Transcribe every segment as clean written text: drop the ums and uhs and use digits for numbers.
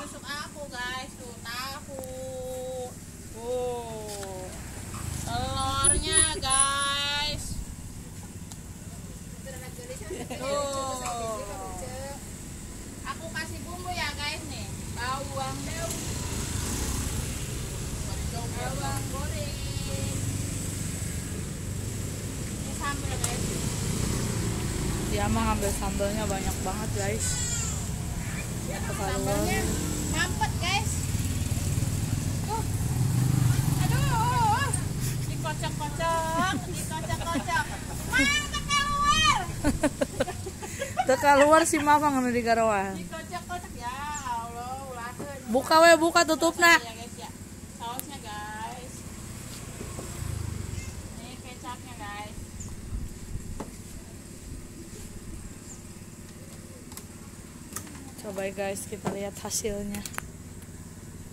tusuk aku guys, tuh tahu. Telurnya guys. Tuh. Aku kasih bumbu ya guys nih. Bawang goreng. Ini sambal guys. Dia mah ngambil sambalnya banyak banget guys. Sambalnya mampet guys. Aduh. Dikocok-kocok. Mantap keluar. Teka luar si mamang anu di garowan. Dikocok-kocok ya Allah, ulakeun. Buka we, buka tutupna. Ya guys ya. Sausnya guys. Ini kecapnya guys. Coba guys, kita lihat hasilnya.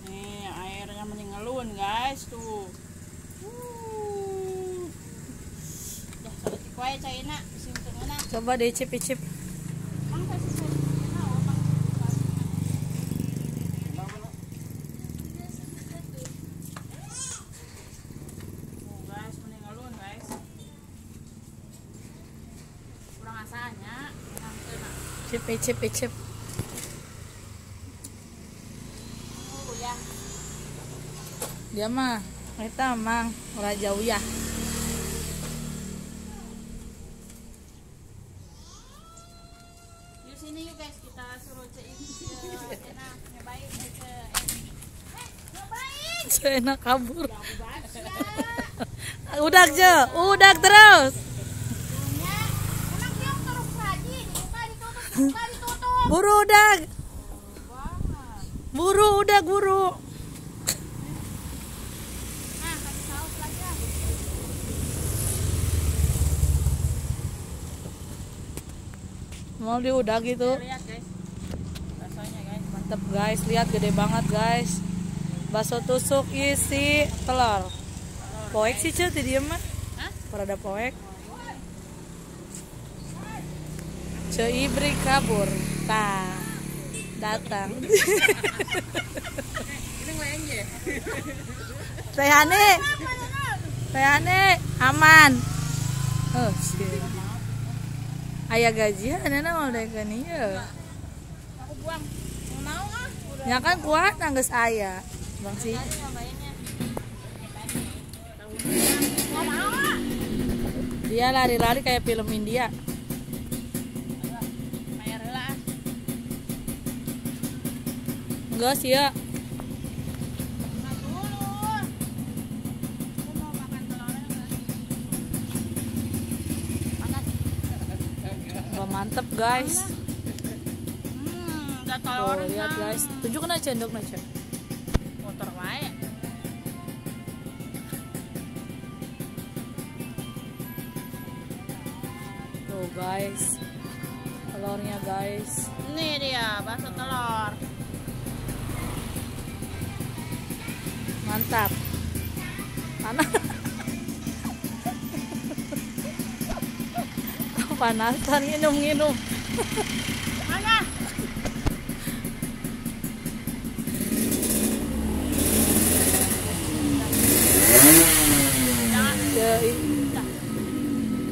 Nih airnya meninggalun guys tuh. Ya kalau dikuai caina simpengeuna. Coba diicip-icip. Mang kasih saya. Guys meninggalun guys. Kurang asanya, nangkeuna. Icip-icip. Ya. Dia mah kita mang Raja Uyah. Di sini yuk guys, kita suruh enak nyobain nyobain. Cena kabur. Udah terus. Emang dia terus lagi, dibuka ditutup. Buru udah. Buru udah guru. Nah, kasih saus lagi ya. Mau diudah gitu. Lihat guys. Rasanya guys. Mantep guys, lihat gede banget guys. Bakso tusuk isi telur. Poek sih cuy dia mah. Hah? Parada poek. Cuy Ibri kabur. Tah. Datang. Ini ngeyeng ya. Teh Ane aman. Oh, sih. Aya gajian ana mah udah kan ieu. Aku buang. Mau ah? Udah. Ya kan kuat geus aya. Bang sih. Tadi nyobainnya. Mau ah? Dia lari-lari kayak film India. Bayar heula ah. Enggak sih ya. Nah, dulu. Aku mau makan telurnya enggak? Panas. Wah, mantep guys. Udah Tuh, telurnya. lihat guys. Tunjukin aja cendok aja. Motor wae. Tuh guys. Telurnya guys. Ini dia bakso telur. Mantap. Panas. Panasan minum. Mana?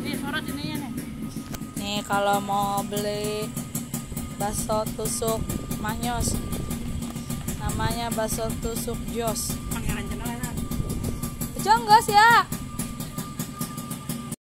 Ini sorot ininya nih. Nih kalau mau beli bakso tusuk Manyos, namanya bakso tusuk Jos. Pangeran Cendela. Jongos ya.